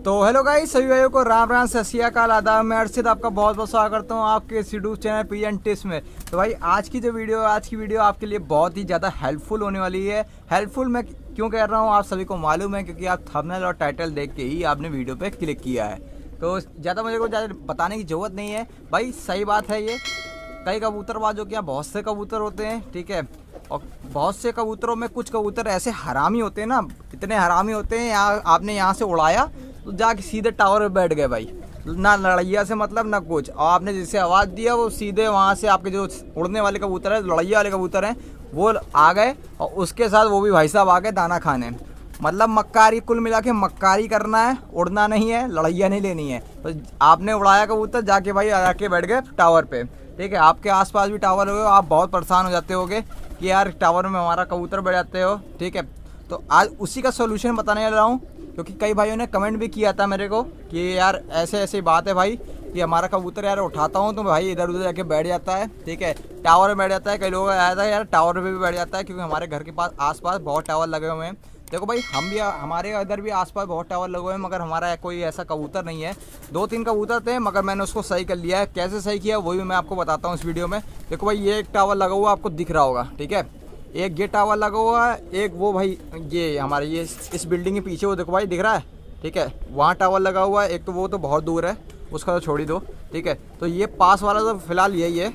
तो hello guys, सभी भाइयों को राम राम सत श्री अकाल आदाब। मैं अर्षित आपका बहुत बहुत स्वागत करता हूँ आपके यूट्यूब चैनल पीएन टिप्स में। तो भाई आज की वीडियो आपके लिए बहुत ही ज़्यादा हेल्पफुल होने वाली है। हेल्पफुल मैं क्यों कह रहा हूँ आप सभी को मालूम है, क्योंकि आप थंबनेल और टाइटल देख के ही आपने वीडियो पे क्लिक किया है। तो ज़्यादा मुझे को ज़्यादा बताने की ज़रूरत नहीं है भाई, सही बात है ये। कई कबूतरबाजों के यहाँ बहुत से कबूतर होते हैं, ठीक है, और बहुत से कबूतरों में कुछ कबूतर ऐसे हरामी होते हैं ना, इतने हरामी होते हैं। आपने यहाँ से उड़ाया तो जाके सीधे टावर पे बैठ गए भाई, ना लड़ैया से मतलब ना कुछ, और आपने जिसे आवाज़ दिया वो सीधे वहाँ से आपके जो उड़ने वाले कबूतर है, लड़ैया वाले कबूतर हैं, वो आ गए और उसके साथ वो भी भाई साहब आ गए दाना खाने। मतलब मक्कारी, कुल मिला के मक्कारी करना है, उड़ना नहीं है, लड़ैया नहीं लेनी है। तो आपने उड़ाया कबूतर, जाके भाई आके बैठ गए टावर पे, ठीक है। आपके आसपास भी टावर हो, आप बहुत परेशान हो जाते होगे कि यार टावर में हमारा कबूतर बैठ जाते हो, ठीक है। तो आज उसी का सोल्यूशन बताने वाला हूँ, क्योंकि कई भाइयों ने कमेंट भी किया था मेरे को कि यार ऐसे ऐसी बात है भाई कि हमारा कबूतर यार उठाता हूँ तो भाई इधर उधर जाके बैठ जाता है, ठीक है, टावर में बैठ जाता है। कई लोगों का आया था यार टावर पे भी बैठ जाता है, क्योंकि हमारे घर के पास आसपास बहुत टावर लगे हुए हैं। देखो भाई, हम भी हमारे इधर भी आसपास बहुत टावर लगे हुए हैं, मगर हमारा कोई ऐसा कबूतर नहीं है। 2-3 कबूतर थे, मगर मैंने उसको सही कर लिया है। कैसे सही किया वही मैं आपको बताता हूँ इस वीडियो में। देखो भाई, ये एक टावर लगा हुआ आपको दिख रहा होगा, ठीक है, एक ये टावर लगा हुआ है, एक वो भाई ये हमारे ये इस बिल्डिंग के पीछे वो देखो भाई दिख रहा है, ठीक है, वहाँ टावर लगा हुआ है। एक तो वो तो बहुत दूर है, उसका तो छोड़ ही दो, ठीक है। तो ये पास वाला तो फिलहाल यही है।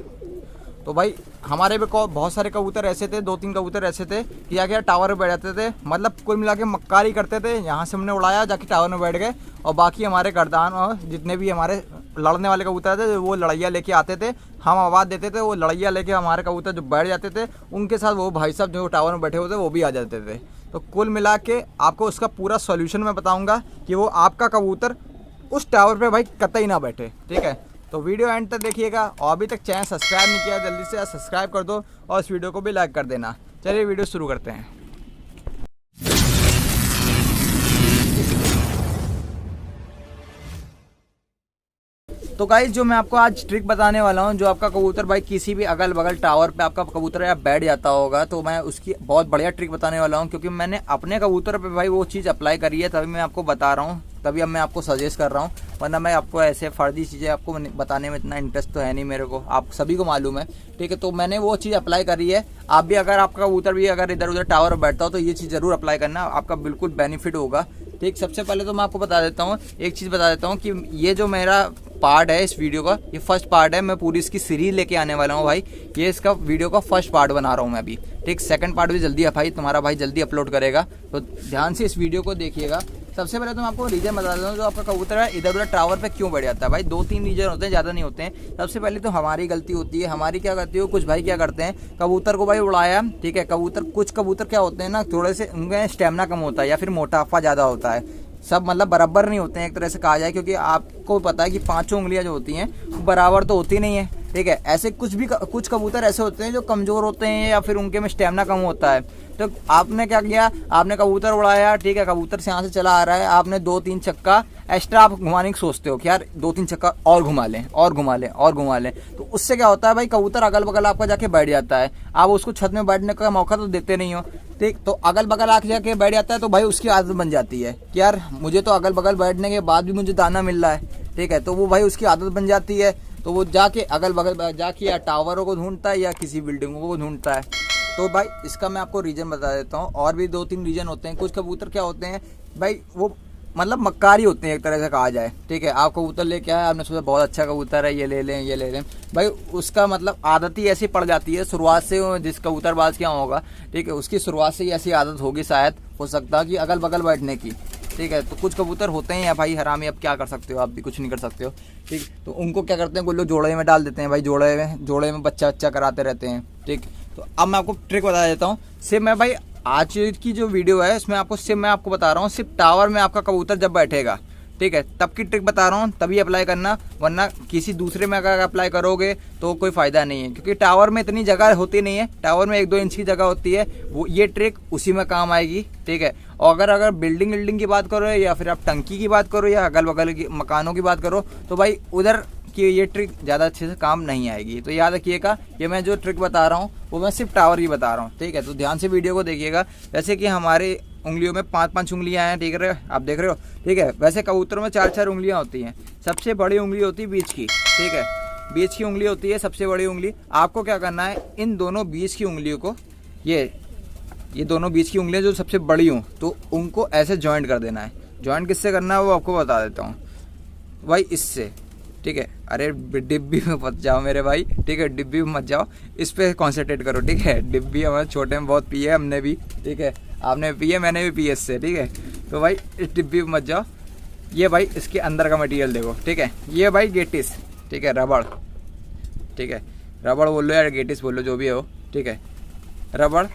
तो भाई हमारे भी बहुत सारे कबूतर ऐसे थे, 2-3 कबूतर ऐसे थे कि जाके टावर में बैठ जाते थे, मतलब कुल मिला के मक्कारी करते थे। यहाँ से हमने उड़ाया, जाके टावर में बैठ गए, और बाकी हमारे गर्दान और जितने भी हमारे लड़ने वाले कबूतर थे वो लड़ैया लेके आते थे, हम आवाज़ देते थे, वो लड़ैया लेके हमारे कबूतर जो बैठ जाते थे उनके साथ वो भाई साहब जो टावर में बैठे हुए थे वो भी आ जाते थे। तो कुल मिला के आपको उसका पूरा सॉल्यूशन मैं बताऊँगा कि वो आपका कबूतर उस टावर पर भाई कतई ना बैठे, ठीक है। तो वीडियो एंड तक देखिएगा, और अभी तक चैनल सब्सक्राइब नहीं किया जल्दी से सब्सक्राइब कर दो और इस वीडियो को भी लाइक कर देना। चलिए वीडियो शुरू करते हैं। तो गाइस, जो मैं आपको आज ट्रिक बताने वाला हूं, जो आपका कबूतर भाई किसी भी अगल बगल टावर पे आपका कबूतर या बैठ जाता होगा, तो मैं उसकी बहुत बढ़िया ट्रिक बताने वाला हूं, क्योंकि मैंने अपने कबूतर पे भाई वो चीज़ अप्लाई करी है, तभी मैं आपको बता रहा हूं, तभी अब मैं आपको सजेस्ट कर रहा हूँ। वरना मैं आपको ऐसे फर्जी चीज़ें आपको बताने में इतना इंटरेस्ट तो है नहीं मेरे को, आप सभी को मालूम है, ठीक है। तो मैंने वो चीज़ अप्लाई करी है। आप भी अगर आपका कबूतर भी अगर इधर उधर टावर पर बैठता हो तो ये चीज़ ज़रूर अप्लाई करना, आपका बिल्कुल बेनिफिट होगा, ठीक। सबसे पहले तो मैं आपको बता देता हूँ, एक चीज़ बता देता हूँ कि ये जो मेरा पार्ट है इस वीडियो का, ये फर्स्ट पार्ट है। मैं पूरी इसकी सीरीज लेके आने वाला हूँ भाई, ये इसका वीडियो का फर्स्ट पार्ट बना रहा हूँ मैं अभी, ठीक। सेकंड पार्ट भी जल्दी है भाई, तुम्हारा भाई जल्दी अपलोड करेगा, तो ध्यान से इस वीडियो को देखिएगा। सबसे पहले तो मैं आपको रीजन बता देता हूँ, जो आपका कबूतर है इधर उधर टावर पे क्यों बैठ जाता है भाई। 2-3 रीजन होते हैं, ज़्यादा नहीं होते हैं। सबसे पहले तो हमारी गलती होती है। हमारी क्या गलती हो, कुछ भाई क्या करते हैं, कबूतर को भाई उड़ाया, ठीक है, कुछ कबूतर क्या होते हैं ना, थोड़े से उनका स्टेमिना कम होता है या फिर मोटापा ज़्यादा होता है, सब मतलब बराबर नहीं होते हैं एक तरह से कहा जाए, क्योंकि आपको पता है कि 5 उंगलियां जो होती हैं वो बराबर तो होती नहीं है, ठीक है। ऐसे कुछ कबूतर ऐसे होते हैं जो कमज़ोर होते हैं या फिर उनके में स्टेमिना कम होता है। तो आपने क्या किया, आपने कबूतर उड़ाया, ठीक है, कबूतर से यहाँ से चला आ रहा है, आपने 2-3 चक्का एक्स्ट्रा आप घुमाने की सोचते हो कि यार 2-3 चक्का और घुमा लें और घुमा लें और घुमा लें। तो उससे क्या होता है भाई, कबूतर अगल बगल आपका जाके बैठ जाता है, आप उसको छत में बैठने का मौका तो देते नहीं हो, ठीक। तो अगल बगल आके जाके बैठ जाता है, तो भाई उसकी आदत बन जाती है कि यार मुझे तो अगल बगल बैठने के बाद भी मुझे दाना मिल रहा है, ठीक है। तो वो भाई उसकी आदत बन जाती है, तो वो जाके अगल बगल जाके या टावरों को ढूंढता है या किसी बिल्डिंगों को ढूंढता है। तो भाई इसका मैं आपको रीज़न बता देता हूँ, और भी 2-3 रीज़न होते हैं। कुछ कबूतर क्या होते हैं भाई, वो मतलब मक्कारी होते हैं एक तरह से कहा जाए, ठीक है। आप कबूतर लेके आए, आपने सोचा बहुत अच्छा कबूतर है, ये ले लें ये ले लें, भाई उसका मतलब आदत ही ऐसी पड़ जाती है शुरुआत से, जिस कबूतरबाज क्या होगा, ठीक है, उसकी शुरुआत से ही ऐसी आदत होगी, शायद हो सकता है कि अगल बगल बैठने की, ठीक है। तो कुछ कबूतर होते हैं या भाई हरामी, अब क्या कर सकते हो, आप भी कुछ नहीं कर सकते हो, ठीक। तो उनको क्या करते हैं, कोई लोग जोड़े में डाल देते हैं भाई, जोड़े में बच्चा कराते रहते हैं, ठीक। तो अब मैं आपको ट्रिक बता देता हूँ। सिर्फ मैं भाई आज की जो वीडियो है इसमें मैं आपको बता रहा हूँ, सिर्फ टावर में आपका कबूतर जब बैठेगा, ठीक है, तब की ट्रिक बता रहा हूँ, तभी अप्लाई करना, वरना किसी दूसरे में अगर अप्लाई करोगे तो कोई फ़ायदा नहीं है, क्योंकि टावर में इतनी जगह होती नहीं है, टावर में 1-2 इंच की जगह होती है, वो ये ट्रिक उसी में काम आएगी, ठीक है। और अगर बिल्डिंग की बात करो या फिर आप टंकी की बात करो या अगल बगल की मकानों की बात करो, तो भाई उधर कि ये ट्रिक ज़्यादा अच्छे से काम नहीं आएगी। तो याद रखिएगा, ये मैं जो ट्रिक बता रहा हूँ वो मैं सिर्फ टावर की बता रहा हूँ, ठीक है। तो ध्यान से वीडियो को देखिएगा। जैसे कि हमारे उंगलियों में 5-5 उंगलियां हैं, ठीक है, आप देख रहे हो, ठीक है। वैसे कबूतरों में 4-4 उंगलियां होती हैं। सबसे बड़ी उंगली होती है बीच की, ठीक है, बीच की उंगली होती है सबसे बड़ी उंगली। आपको क्या करना है, इन दोनों बीच की उंगलियों को, ये दोनों बीच की उंगलियां जो सबसे बड़ी हों, तो उनको ऐसे जॉइंट कर देना है। जॉइंट किससे करना है वो आपको बता देता हूँ भाई, इससे, ठीक है। अरे डिब्बी में मत जाओ मेरे भाई, ठीक है, डिब्बी में मत जाओ, इस पे कॉन्सेंट्रेट करो, ठीक है। डिब्बी हमारे छोटे में बहुत पी है हमने भी, ठीक है, आपने भी पी है, मैंने भी पी है इससे, ठीक है। तो भाई इस डिब्बी में मत जाओ। ये भाई इसके अंदर का मटेरियल देखो, ठीक है। ये भाई गेटिस, ठीक है, रबड़, ठीक है, रबड़ बोल लो या गेटिस बोल लो, जो भी हो, ठीक है, रबड़,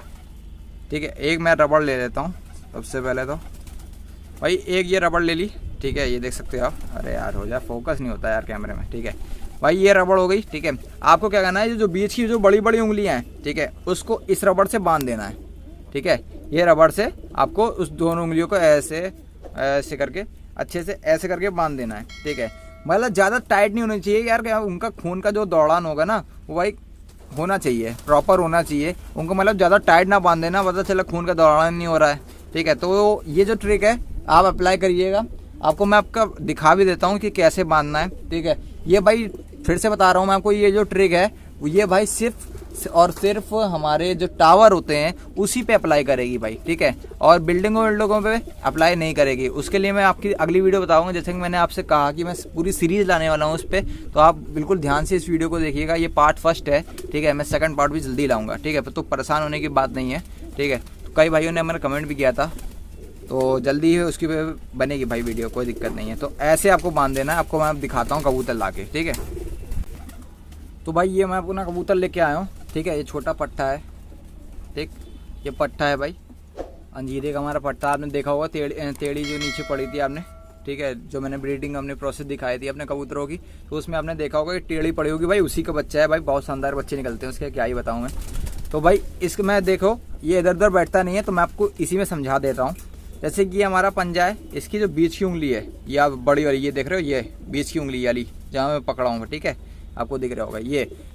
ठीक है। एक मैं रबड़ ले लेता हूँ सबसे पहले तो भाई, एक ये रबड़ ले ली, ठीक है, ये देख सकते हो आप। अरे यार हो जाए, फोकस नहीं होता यार कैमरे में, ठीक है भाई। ये रबड़ हो गई, ठीक है। आपको क्या करना है, जो बीच की जो बड़ी बड़ी उंगलियां हैं, ठीक है, उसको इस रबड़ से बांध देना है, ठीक है। ये रबड़ से आपको उस दोनों उंगलियों को ऐसे ऐसे करके अच्छे से ऐसे करके बांध देना है, ठीक है। मतलब ज़्यादा टाइट नहीं होनी चाहिए यार, क्या उनका खून का जो दौड़ान होगा ना वो भाई होना चाहिए, प्रॉपर होना चाहिए उनको, मतलब ज़्यादा टाइट ना बांध देना, पता चला खून का दौड़ान नहीं हो रहा है, ठीक है। तो ये जो ट्रिक है आप अप्लाई करिएगा। आपको मैं आपका दिखा भी देता हूँ कि कैसे बांधना है, ठीक है। ये भाई फिर से बता रहा हूँ मैं आपको, ये जो ट्रिक है ये भाई सिर्फ और सिर्फ हमारे जो टावर होते हैं उसी पे अप्लाई करेगी भाई, ठीक है। और बिल्डिंगों पे अप्लाई नहीं करेगी। उसके लिए मैं आपकी अगली वीडियो बताऊंगा, जैसे कि मैंने आपसे कहा कि मैं पूरी सीरीज लाने वाला हूँ उस पर, तो आप बिल्कुल ध्यान से इस वीडियो को देखिएगा। ये पार्ट फर्स्ट है, ठीक है, मैं सेकंड पार्ट भी जल्दी लाऊंगा, ठीक है। तो परेशान होने की बात नहीं है, ठीक है। तो कई भाइयों ने मेरा कमेंट भी किया था, तो जल्दी ही उसकी बनेगी भाई वीडियो, कोई दिक्कत नहीं है। तो ऐसे आपको बांध देना है। आपको मैं दिखाता हूँ कबूतर ला के, ठीक है। तो भाई ये मैं अपना कबूतर लेके आया हूँ, ठीक है। ये छोटा पट्टा है, ठीक, ये पट्टा है भाई, अंजीरे का हमारा पट्टा। आपने देखा होगा टेढ़ी जो नीचे पड़ी थी आपने, ठीक है, जो मैंने ब्रीडिंग अपनी प्रोसेस दिखाई थी अपने कबूतरों की, तो उसमें आपने देखा होगा कि टेढ़ी पड़ी होगी भाई, उसी का बच्चा है भाई। बहुत शानदार बच्चे निकलते हैं उसके, क्या ही बताऊँ मैं। तो भाई इसके मैं देखो ये इधर उधर बैठता नहीं है, तो मैं आपको इसी में समझा देता हूँ। जैसे कि ये हमारा पंजा है, इसकी जो बीच की उंगली है, ये आप बड़ी वाली ये देख रहे हो, ये बीच की उंगली वाली जहाँ मैं पकड़ा हूँ, ठीक है, आपको दिख रहा होगा।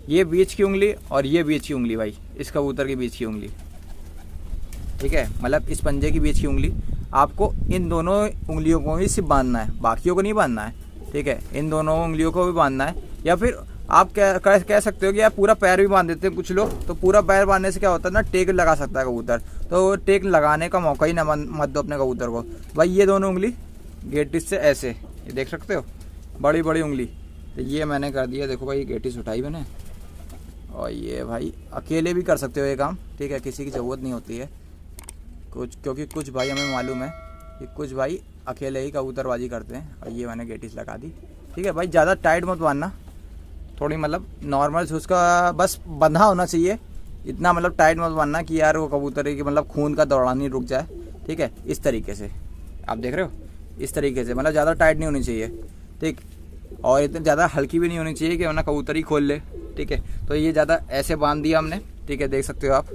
ये बीच की उंगली और ये बीच की उंगली भाई, इस कबूतर की बीच की उंगली, ठीक है, मतलब इस पंजे की बीच की उंगली। आपको इन दोनों उंगलियों को ही सिर्फ बांधना है, बाकियों को नहीं बांधना है, ठीक है। इन दोनों उंगलियों को भी बांधना है, या फिर आप कह सकते हो कि यार पूरा पैर भी बांध देते हैं कुछ लोग। तो पूरा पैर बांधने से क्या होता है ना, टेक लगा सकता है कबूतर, तो टेक लगाने का मौका ही ना मत दो अपने कबूतर को भाई। ये दोनों उंगली गेटिस से ऐसे, ये देख सकते हो, बड़ी बड़ी उंगली, तो ये मैंने कर दिया। देखो भाई गेटिस उठाई मैंने, और ये भाई अकेले भी कर सकते हो ये काम, ठीक है, किसी की ज़रूरत नहीं होती है कुछ, क्योंकि कुछ भाई हमें मालूम है कि कुछ भाई अकेले ही कबूतरबाजी करते हैं। और ये मैंने गेटिस लगा दी, ठीक है भाई। ज़्यादा टाइट मत बांधना, थोड़ी मतलब नॉर्मल उसका बस बंधा होना चाहिए, इतना मतलब टाइट मत बांधना कि यार वो कबूतर की मतलब खून का दौड़ान ही रुक जाए, ठीक है। इस तरीके से आप देख रहे हो, इस तरीके से, मतलब ज़्यादा टाइट नहीं होनी चाहिए, ठीक, और इतनी ज़्यादा हल्की भी नहीं होनी चाहिए कि वरना कबूतर ही खोल ले, ठीक है। तो ये ज़्यादा ऐसे बांध दिया हमने, ठीक है, देख सकते हो आप,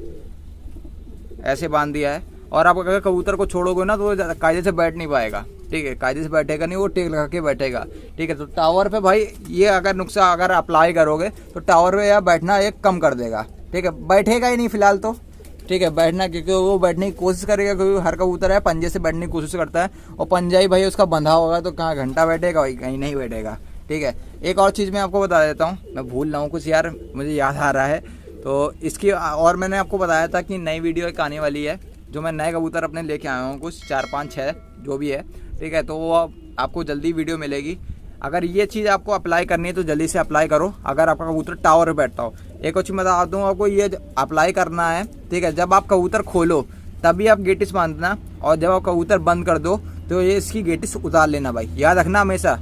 ऐसे बांध दिया है। और आप अगर कबूतर को छोड़ोगे ना तो वो कायदे से बैठ नहीं पाएगा, ठीक है, कायदे से बैठेगा नहीं, वो टेक लगा के बैठेगा, ठीक है। तो टावर पे भाई ये अगर नुस्खा अगर अप्लाई करोगे तो टावर पे यार बैठना एक कम कर देगा, ठीक है। बैठेगा ही नहीं फिलहाल तो, ठीक है, बैठना, क्योंकि वो बैठने की कोशिश करेगा, क्योंकि हर कबूतर है पंजे से बैठने की कोशिश करता है, और पंजा ही भाई उसका बंधा होगा तो कहाँ घंटा बैठेगा भाई, कहीं नहीं बैठेगा, ठीक है। एक और चीज़ मैं आपको बता देता हूँ, मैं भूल रहा हूँ कुछ यार, मुझे याद आ रहा है, तो इसकी और मैंने आपको बताया था कि नई वीडियो एक आने वाली है, जो मैं नए कबूतर अपने लेके आया हूँ, कुछ 4, 5, 6 जो भी है, ठीक है। तो वो आपको जल्दी वीडियो मिलेगी। अगर ये चीज़ आपको अप्लाई करनी है तो जल्दी से अप्लाई करो, अगर आपका कबूतर टावर पे बैठता हो। एक और चीज़ बता दूँ आपको, ये अप्लाई करना है, ठीक है, जब आप कबूतर खोलो तभी आप गेटिस बांधना, और जब आप कबूतर बंद कर दो तो ये इसकी गेटिस उतार लेना भाई, याद रखना हमेशा।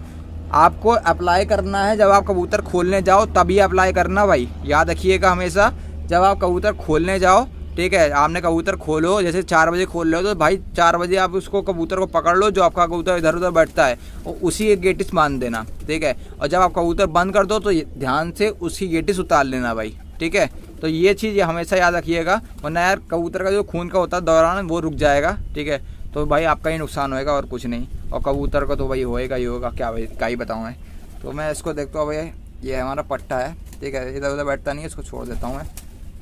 आपको अप्लाई करना है जब आप कबूतर खोलने जाओ तभी अप्लाई करना भाई, याद रखिएगा हमेशा। जब आप कबूतर खोलने जाओ, ठीक है, आपने कबूतर खोलो, जैसे 4 बजे खोल रहे हो तो भाई 4 बजे आप उसको कबूतर को पकड़ लो, जो आपका कबूतर इधर उधर बैठता है, और उसी एक गेटिस बांध देना, ठीक है। और जब आप कबूतर बंद कर दो तो ध्यान से उसकी गेटिस उतार लेना भाई, ठीक है। तो ये चीज़ हमेशा याद रखिएगा, वरना यार कबूतर का जो खून का होता है दौरान वो रुक जाएगा, ठीक है। तो भाई आपका ही नुकसान होएगा और कुछ नहीं, और कबूतर का तो भाई होएगा ही होगा, क्या भाई क्या ही बताऊँ मैं। तो मैं इसको देखता हूँ भाई, ये हमारा पट्टा है, ठीक है, इधर उधर बैठता नहीं है, इसको छोड़ देता हूँ मैं,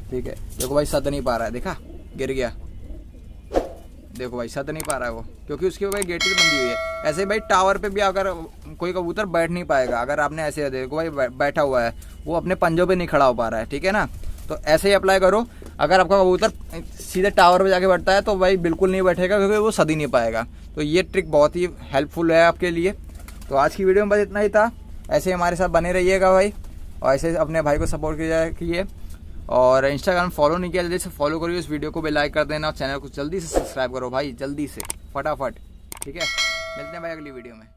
ठीक है। देखो भाई सद नहीं पा रहा है, देखा, गिर गया, देखो भाई सद नहीं पा रहा है वो, क्योंकि उसकी भाई गेट बंदी हुई है। ऐसे भाई टावर पे भी अगर कोई कबूतर बैठ नहीं पाएगा, अगर आपने ऐसे देखो भाई बैठा हुआ है, वो अपने पंजों पे नहीं खड़ा हो पा रहा है, ठीक है ना। तो ऐसे ही अप्लाई करो। अगर आपका कबूतर सीधे टावर पे जाके बैठता है तो भाई बिल्कुल नहीं बैठेगा, क्योंकि वो सद ही नहीं पाएगा। तो ये ट्रिक बहुत ही हेल्पफुल है आपके लिए। तो आज की वीडियो में बस इतना ही था। ऐसे हमारे साथ बने रहिएगा भाई, और ऐसे अपने भाई को सपोर्ट कीजिए। और इंस्टाग्राम फॉलो नहीं किया, जल्दी से फॉलो करिए, इस वीडियो को भी लाइक कर देना और चैनल को जल्दी से सब्सक्राइब करो भाई, जल्दी से फटाफट, ठीक है। मिलते हैं भाई अगली वीडियो में।